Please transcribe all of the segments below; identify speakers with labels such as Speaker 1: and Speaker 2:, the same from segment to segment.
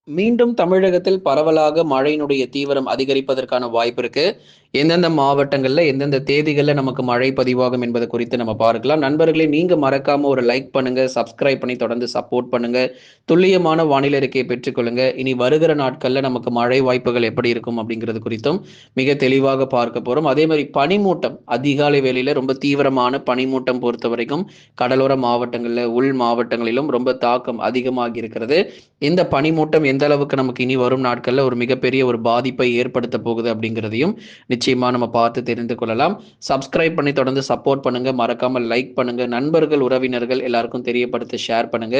Speaker 1: மீண்டும் தமிழகத்தில் பரவலாக மழையினுடைய தீவிரம் அதிகரிப்பதற்கான வாய்ப்பு இருக்கு. எந்தெந்த மாவட்டங்கள்ல, எந்தெந்த தேதிகள்ல நமக்கு மழை பதிவாகும் என்பது குறித்து நம்ம பார்க்கலாம். நண்பர்களே, நீங்க மறக்காம ஒரு லைக் பண்ணுங்க, சப்ஸ்கிரைப் பண்ணி தொடர்ந்து சப்போர்ட் பண்ணுங்க. துல்லியமான வானிலை அறிக்கையை பெற்றுக்கொள்ளுங்க. இனி வருகிற நாட்கள்ல நமக்கு மழை வாய்ப்புகள் எப்படி இருக்கும் அப்படிங்கிறது குறித்தும் மிக தெளிவாக பார்க்க போறோம். அதே மாதிரி பனிமூட்டம் அதிகாலை வேளையில ரொம்ப தீவிரமான பனிமூட்டம் பொறுத்த வரைக்கும் கடலோர மாவட்டங்கள்ல, உள் மாவட்டங்களிலும் ரொம்ப தாக்கம் அதிகமாகி இருக்கிறது. இந்த பனிமூட்டம் எந்த அளவுக்கு நமக்கு இனி வரும் நாட்கள்ல ஒரு மிகப்பெரிய ஒரு பாதிப்பை ஏற்படுத்த போகுது அப்படிங்கிறதையும் நிச்சயமா நம்ம பார்த்து தெரிந்து கொள்ளலாம். சப்ஸ்கிரைப் பண்ணி தொடர்ந்து சப்போர்ட் பண்ணுங்க, மறக்காம லைக் பண்ணுங்க, நண்பர்கள் உறவினர்கள் எல்லாருக்கும் தெரியப்படுத்தி ஷேர் பண்ணுங்க.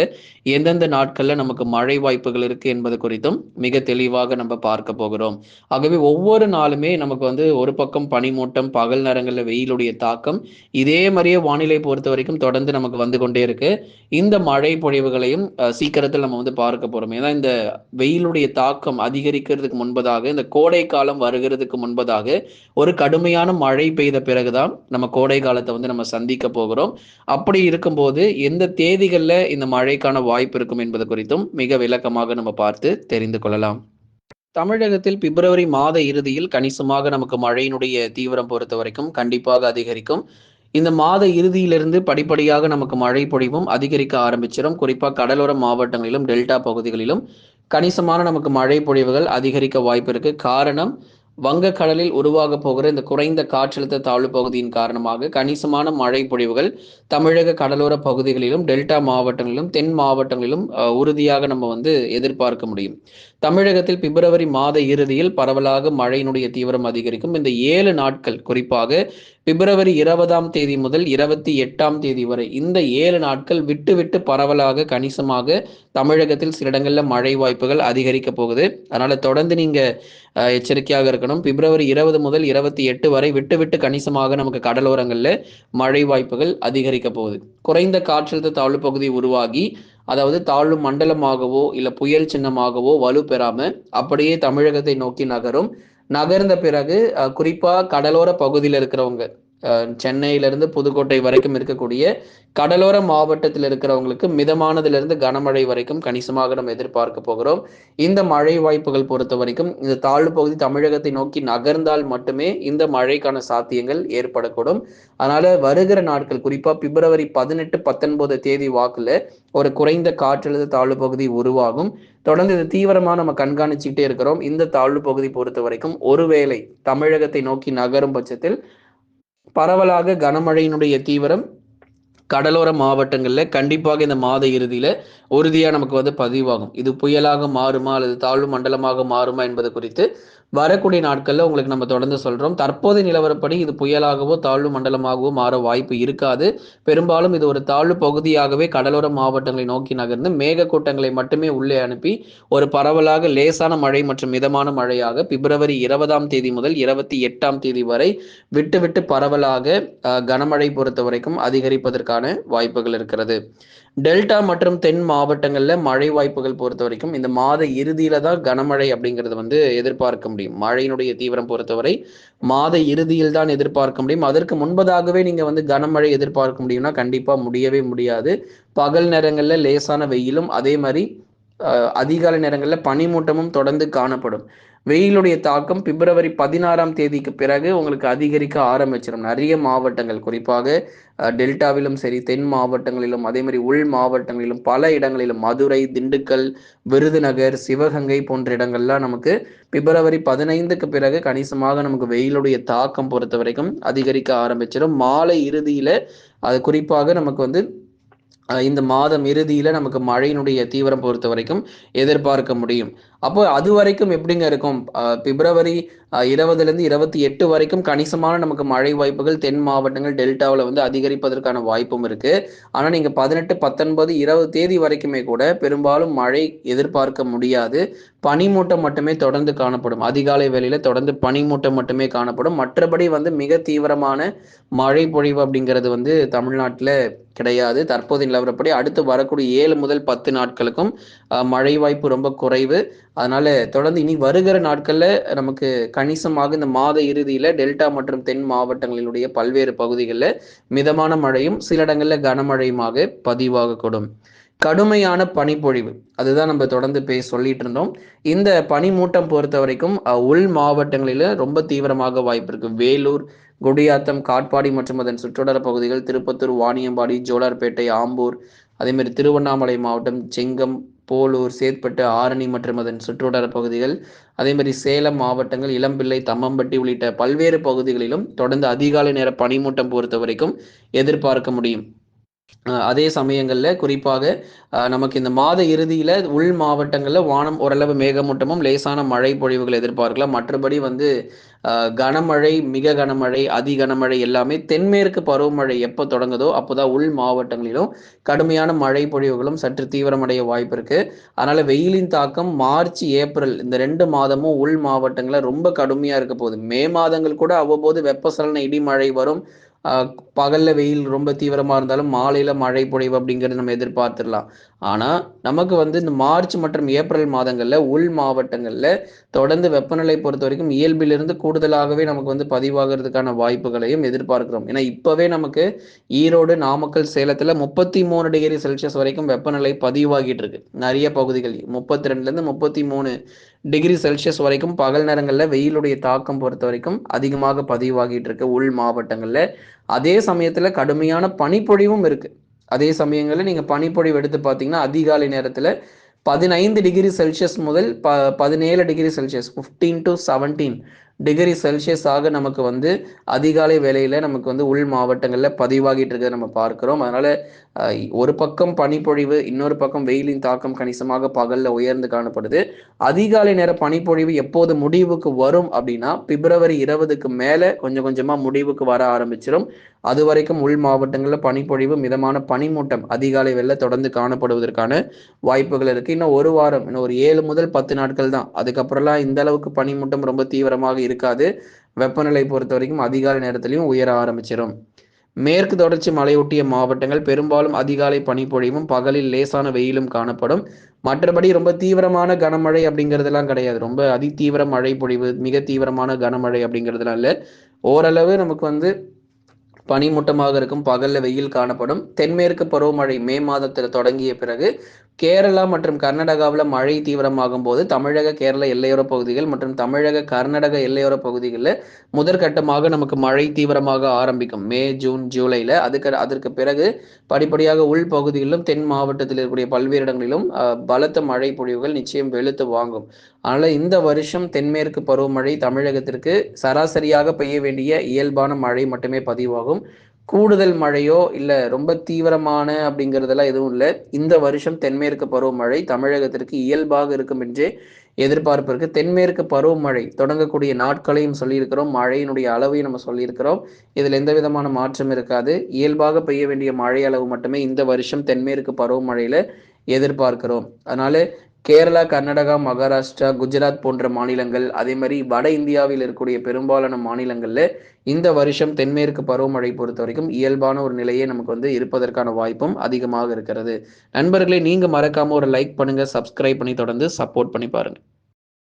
Speaker 1: எந்தெந்த நாட்கள்ல நமக்கு மழை வாய்ப்புகள் இருக்கு என்பது குறித்தும் மிக தெளிவாக நம்ம பார்க்க போகிறோம். ஆகவே ஒவ்வொரு நாளுமே நமக்கு ஒரு பக்கம் பனிமூட்டம், பகல் நேரங்களில் வெயிலுடைய தாக்கம், இதே மாதிரியே வானிலை பொறுத்த வரைக்கும் தொடர்ந்து நமக்கு வந்து கொண்டே இருக்கு. இந்த மழை பொழிவுகளையும் சீக்கிரத்தில் நம்ம பார்க்க போறோம். ஏன்னா இந்த வெயிலுடைய தாக்கம் அதிகரிக்கிறதுக்கு முன்பதாக, இந்த கோடை காலம் வருகிறதுக்கு முன்பதாக ஒரு கடுமையான மழை பெய்த பிறகுதான் நம்ம கோடை காலத்தை நம்ம சந்திக்க போகிறோம். அப்படி இருக்கும்போது எந்த தேதிகள்ல இந்த மழைக்கான வாய்ப்பு இருக்கும் என்பது குறித்தும் மிக விளக்கமாக நம்ம பார்த்து தெரிந்து கொள்ளலாம். தமிழகத்தில் பிப்ரவரி மாத இறுதியில் கணிசமாக நமக்கு மழையினுடைய தீவிரம் பொறுத்த வரைக்கும் கண்டிப்பாக அதிகரிக்கும். இந்த மாத இறுதியிலிருந்து படிப்படியாக நமக்கு மழை பொழிவும் அதிகரிக்க ஆரம்பிச்சிடும். குறிப்பா கடலோர மாவட்டங்களிலும், டெல்டா பகுதிகளிலும் கணிசமான நமக்கு மழை பொழிவுகள் அதிகரிக்க வாய்ப்பு இருக்கு. காரணம், வங்கக்கடலில் உருவாக போகிற இந்த குறைந்த காற்றழுத்த தாழ்வு பகுதியின் காரணமாக கணிசமான மழை பொழிவுகள் தமிழக கடலோர பகுதிகளிலும், டெல்டா மாவட்டங்களிலும், தென் மாவட்டங்களிலும் உறுதியாக நம்ம எதிர்பார்க்க முடியும். தமிழகத்தில் பிப்ரவரி மாத இறுதியில் பரவலாக மழையினுடைய தீவிரம் அதிகரிக்கும். இந்த 7 நாட்கள், குறிப்பாக பிப்ரவரி 20ஆம் தேதி முதல் 28ஆம் தேதி வரை இந்த 7 நாட்கள் விட்டு விட்டு பரவலாக கணிசமாக தமிழகத்தில் சில இடங்களில் மழை வாய்ப்புகள் அதிகரிக்க போகுது. அதனால தொடர்ந்து நீங்க எச்சரிக்கையாக இருக்கணும். பிப்ரவரி 20 முதல் 28 வரை விட்டு விட்டு கணிசமாக நமக்கு கடலோரங்களில் மழை வாய்ப்புகள் அதிகரிக்க போகுது. குறைந்த காற்றழுத்த தாழ்வு பகுதி உருவாகி, அதாவது தாழ்வு மண்டலமாகவோ இல்ல புயல் சின்னமாகவோ வலு பெறாம அப்படியே தமிழகத்தை நோக்கி நகரும். நகர்ந்த பிறகு குறிப்பா கடலோர பகுதியில் இருக்கிறவங்க, சென்னையிலிருந்து புதுக்கோட்டை வரைக்கும் இருக்கக்கூடிய கடலோர மாவட்டத்தில் இருக்கிறவங்களுக்கு மிதமானதிலிருந்து கனமழை வரைக்கும் கணிசமாக நம்ம எதிர்பார்க்க போகிறோம். இந்த மழை வாய்ப்புகள் பொறுத்த வரைக்கும் இந்த தாழ்வு பகுதி தமிழகத்தை நோக்கி நகர்ந்தால் மட்டுமே இந்த மழைக்கான சாத்தியங்கள் ஏற்படக்கூடும். அதனால வருகிற நாட்கள், குறிப்பா பிப்ரவரி 18, 19 தேதி வாக்குல ஒரு குறைந்த காற்றழுத்த தாழ்வு பகுதி உருவாகும். தொடர்ந்து இது தீவிரமா நம்ம கண்காணிச்சுக்கிட்டே இருக்கிறோம். இந்த தாழ்வு பகுதி பொறுத்த வரைக்கும் ஒருவேளை தமிழகத்தை நோக்கி நகரும் பட்சத்தில் பரவலாக கனமழையினுடைய தீவிரம் கடலோர மாவட்டங்கள்ல கண்டிப்பாக இந்த மாத இறுதியில உறுதியா நமக்கு பதிவாகும். இது புயலாக மாறுமா அல்லது தாழ்வு மண்டலமாக மாறுமா என்பது குறித்து வரக்கூடிய நாட்கள்ல உங்களுக்கு நம்ம தொடர்ந்து சொல்றோம். தற்போதைய நிலவரப்படி இது புயலாகவோ தாழ்வு மண்டலமாகவோ மாற வாய்ப்பு இருக்காது. பெரும்பாலும் இது ஒரு தாழ்வு பகுதியாகவே கடலோர மாவட்டங்களை நோக்கி நகர்ந்து மேகக்கூட்டங்களை மட்டுமே உள்ளே அனுப்பி ஒரு பரவலாக லேசான மழை மற்றும் மிதமான மழையாக பிப்ரவரி 20ஆம் தேதி முதல் 28ஆம் தேதி வரை விட்டு விட்டு பரவலாக கனமழை பொறுத்த வரைக்கும் அதிகரிப்பதற்கான வாய்ப்புகள் இருக்கிறது. டெல்டா மற்றும் தென் மாவட்டங்கள்ல மழை வாய்ப்புகள் பொறுத்த வரைக்கும் இந்த மாத இறுதியில தான் கனமழை அப்படிங்கிறது எதிர்பார்க்க முடியும். மழையினுடைய தீவிரம் பொறுத்தவரை மாத இறுதியில் தான் எதிர்பார்க்க முடியும். அதற்கு முன்பதாகவே நீங்க கனமழை எதிர்பார்க்க முடியும்னா கண்டிப்பா முடியவே முடியாது. பகல் நேரங்கள்ல லேசான வெயிலும், அதே மாதிரி அதிகாலை நேரங்களில் பனிமூட்டமும் தொடர்ந்து காணப்படும். வெயிலுடைய தாக்கம் பிப்ரவரி 16ஆம் தேதிக்கு பிறகு உங்களுக்கு அதிகரிக்க ஆரம்பிச்சிடும். நிறைய மாவட்டங்கள், குறிப்பாக டெல்டாவிலும் சரி, தென் மாவட்டங்களிலும், அதே மாதிரி உள் மாவட்டங்களிலும், பல இடங்களிலும் மதுரை, திண்டுக்கல், விருதுநகர், சிவகங்கை போன்ற இடங்கள்லாம் நமக்கு பிப்ரவரி 15க்கு பிறகு கணிசமாக நமக்கு வெயிலுடைய தாக்கம் பொறுத்த வரைக்கும் அதிகரிக்க ஆரம்பிச்சிடும். மாலை இறுதியில அது குறிப்பாக நமக்கு இந்த மாதம் இறுதியில நமக்கு மழையினுடைய தீவிரம் பொறுத்த வரைக்கும் எதிர்பார்க்க முடியும். அப்போ அது வரைக்கும் எப்படிங்க இருக்கும்? பிப்ரவரி 20லேருந்து 28 வரைக்கும் கணிசமான நமக்கு மழை வாய்ப்புகள் தென் மாவட்டங்கள், டெல்டாவில் அதிகரிப்பதற்கான வாய்ப்பும் இருக்கு. ஆனா நீங்க 18, 19, 20 தேதி வரைக்குமே கூட பெரும்பாலும் மழை எதிர்பார்க்க முடியாது. பனிமூட்டம் மட்டுமே தொடர்ந்து காணப்படும். அதிகாலை வேளையில தொடர்ந்து பனிமூட்டம் மட்டுமே காணப்படும். மற்றபடி மிக தீவிரமான மழை பொழிவு அப்படிங்கிறது தமிழ்நாட்டில் கிடையாது. தற்போதைய நிலவரப்படி அடுத்து வரக்கூடிய 7 முதல் 10 நாட்களுக்கும் மழை வாய்ப்பு ரொம்ப குறைவு. அதனால தொடர்ந்து இனி வருகிற நாட்கள்ல நமக்கு கணிசமாக இந்த மாத இறுதியில டெல்டா மற்றும் தென் மாவட்டங்களினுடைய பல்வேறு பகுதிகளில் மிதமான மழையும் சில இடங்கள்ல கனமழையுமாக பதிவாகக்கூடும். கடுமையான பனிப்பொழிவு அதுதான் நம்ம தொடர்ந்து சொல்லிட்டு இருந்தோம். இந்த பனிமூட்டம் பொறுத்த வரைக்கும் உள் மாவட்டங்களில ரொம்ப தீவிரமாக வாய்ப்பு இருக்கு. வேலூர், குடியாத்தம், காட்பாடி மற்றும் அதன் சுற்றுவட்டார பகுதிகள், திருப்பத்தூர், வாணியம்பாடி, ஜோலார்பேட்டை, ஆம்பூர், அதே மாதிரி திருவண்ணாமலை மாவட்டம், செங்கம், போலூர், சேத்பட்டு, ஆரணி மற்றும் அதன் சுற்றுவட்டார பகுதிகள், அதே மாதிரி சேலம் மாவட்டங்கள், இளம்பிள்ளை, தம்மம்பட்டி உள்ளிட்ட பல்வேறு பகுதிகளிலும் தொடர்ந்து அதிகாலை நேர பனிமூட்டம் பொறுத்த வரைக்கும் எதிர்பார்க்க முடியும். அதே சமயங்கள்ல குறிப்பாக நமக்கு இந்த மாத இறுதியில உள் மாவட்டங்கள்ல வானம் ஓரளவு மேகமூட்டமும் லேசான மழை பொழிவுகள் எதிர்பார்க்கலாம். மற்றபடி வந்து கனமழை, மிக கனமழை, அதி கனமழை எல்லாமே தென்மேற்கு பருவமழை எப்போ தொடங்குதோ அப்போதான் உள் மாவட்டங்களிலும் கடுமையான மழை பொழிவுகளும் சற்று தீவிரமடைய வாய்ப்பு இருக்கு. அதனால வெயிலின் தாக்கம் மார்ச், ஏப்ரல் இந்த 2 மாதமும் உள் மாவட்டங்கள்ல ரொம்ப கடுமையா இருக்க போகுது. மே மாதங்கள் கூட அவ்வப்போது வெப்பசலன இடி மழை வரும். பகல்ல வெயில் ரொம்ப தீவிரமா இருந்தாலும் மாலையில மழை பொழிவு அப்படிங்கிறது நம்ம எதிர்பார்த்துடலாம். ஆனா நமக்கு வந்து இந்த மார்ச் மற்றும் ஏப்ரல் மாதங்கள்ல உள் மாவட்டங்கள்ல தொடர்ந்து வெப்பநிலை பொறுத்த வரைக்கும் இயல்பிலிருந்து கூடுதலாகவே நமக்கு வந்து பதிவாகிறதுக்கான வாய்ப்புகளையும் எதிர்பார்க்கிறோம். ஏன்னா இப்பவே நமக்கு ஈரோடு, நாமக்கல், சேலத்துல 33 டிகிரி செல்சியஸ் வரைக்கும் வெப்பநிலை பதிவாகிட்டு இருக்கு. நிறைய பகுதிகள் 32ல இருந்து 33 டிகிரி செல்சியஸ் வரைக்கும் பகல் நேரங்கள்ல வெயிலுடைய தாக்கம் பொறுத்த வரைக்கும் அதிகமாக பதிவாகிட்டு இருக்கு உள் மாவட்டங்கள்ல. அதே சமயத்துல கடுமையான பனிப்பொழிவும் இருக்கு. அதே சமயங்கள்ல நீங்க பனிப்பொழிவு எடுத்து பார்த்தீங்கன்னா அதிகாலை நேரத்துல 15 டிகிரி செல்சியஸ் முதல் 17 degree Celsius 15 to 17 degree Celsius ஆக நமக்கு வந்து அதிகாலை வேளையில நமக்கு வந்து உள் மாவட்டங்கள்ல பதிவாகிட்டு இருக்கிறத நம்ம பார்க்கிறோம். அதனால ஒரு பக்கம் பனிப்பொழிவு, இன்னொரு பக்கம் வெயிலின் தாக்கம் கணிசமாக பகல்ல உயர்ந்து காணப்படுது. அதிகாலை நேர பனிப்பொழிவு எப்போது முடிவுக்கு வரும் அப்படின்னா பிப்ரவரி 20க்கு மேல கொஞ்சம் கொஞ்சமா முடிவுக்கு வர ஆரம்பிச்சிடும். அது வரைக்கும் உள் மாவட்டங்களில் பனிப்பொழிவு, மிதமான பனிமூட்டம் அதிகாலை வெள்ள தொடர்ந்து காணப்படுவதற்கான வாய்ப்புகள் இருக்கு. இன்னும் ஒரு வாரம், இன்னும் ஒரு 7 முதல் 10 நாட்கள் தான். அதுக்கப்புறம்லாம் இந்த அளவுக்கு பனிமூட்டம் ரொம்ப தீவிரமாக இருக்காது. வெப்பநிலை பொறுத்த வரைக்கும் அதிகாலை நேரத்திலையும் உயர ஆரம்பிச்சிடும். மேற்கு தொடர்ச்சி மலையொட்டிய மாவட்டங்கள் பெரும்பாலும் அதிகாலை பனிப்பொழிவும் பகலில் லேசான வெயிலும் காணப்படும். மற்றபடி ரொம்ப தீவிரமான கனமழை அப்படிங்கிறதுலாம் கிடையாது. ரொம்ப அதிதீவிர மழை பொழிவு, மிக தீவிரமான கனமழை அப்படிங்கிறதுலாம் இல்லை. ஓரளவு நமக்கு வந்து பனிமூட்டமாக இருக்கும். பகல்ல வெயில் காணப்படும். தென்மேற்கு பருவமழை மே மாதத்தில் தொடங்கிய பிறகு கேரளா மற்றும் கர்நாடகாவில் மழை தீவிரமாகும் போது தமிழக, கேரள எல்லையோர பகுதிகள் மற்றும் தமிழக, கர்நாடக எல்லையோர பகுதிகளில் முதற்கட்டமாக நமக்கு மழை தீவிரமாக ஆரம்பிக்கும். மே, ஜூன், ஜூலைல. அதற்கு பிறகு படிப்படியாக உள் பகுதிகளிலும் தென் மாவட்டத்தில் இருக்கக்கூடிய பல்வேறு இடங்களிலும் பலத்த மழை பொழிவுகள் நிச்சயம் வெளுத்து வாங்கும். அதனால இந்த வருஷம் தென்மேற்கு பருவமழை தமிழகத்திற்கு சராசரியாக பெய்ய வேண்டிய இயல்பான மழை மட்டுமே பதிவாகும். கூடுதல் மழையோ இல்ல ரொம்ப தீவிரமான அப்படிங்கிறதெல்லாம் எதுவும் இல்லை. இந்த வருஷம் தென்மேற்கு பருவமழை தமிழகத்திற்கு இயல்பாக இருக்கும் என்றே எதிர்பார்ப்பு இருக்கு. தென்மேற்கு பருவமழை தொடங்கக்கூடிய நாட்களையும் சொல்லியிருக்கிறோம். மழையினுடைய அளவையும் நம்ம சொல்லியிருக்கிறோம். இதுல எந்த விதமான மாற்றம் இருக்காது. இயல்பாக பெய்ய வேண்டிய மழை அளவு மட்டுமே இந்த வருஷம் தென்மேற்கு பருவமழையில எதிர்பார்க்கிறோம். அதனால கேரளா, கர்நாடகா, மகாராஷ்டிரா, குஜராத் போன்ற மாநிலங்கள், அதே மாதிரி வட இந்தியாவில் இருக்கக்கூடிய பெரும்பாலான மாநிலங்கள்ல இந்த வருஷம் தென்மேற்கு பருவமழை பொறுத்த வரைக்கும் இயல்பான ஒரு நிலையே நமக்கு வந்து இருப்பதற்கான வாய்ப்பும் அதிகமாக இருக்கிறது. நண்பர்களே, நீங்க மறக்காம ஒரு லைக் பண்ணுங்க, சப்ஸ்கிரைப் பண்ணி தொடர்ந்து சப்போர்ட் பண்ணி பாருங்க.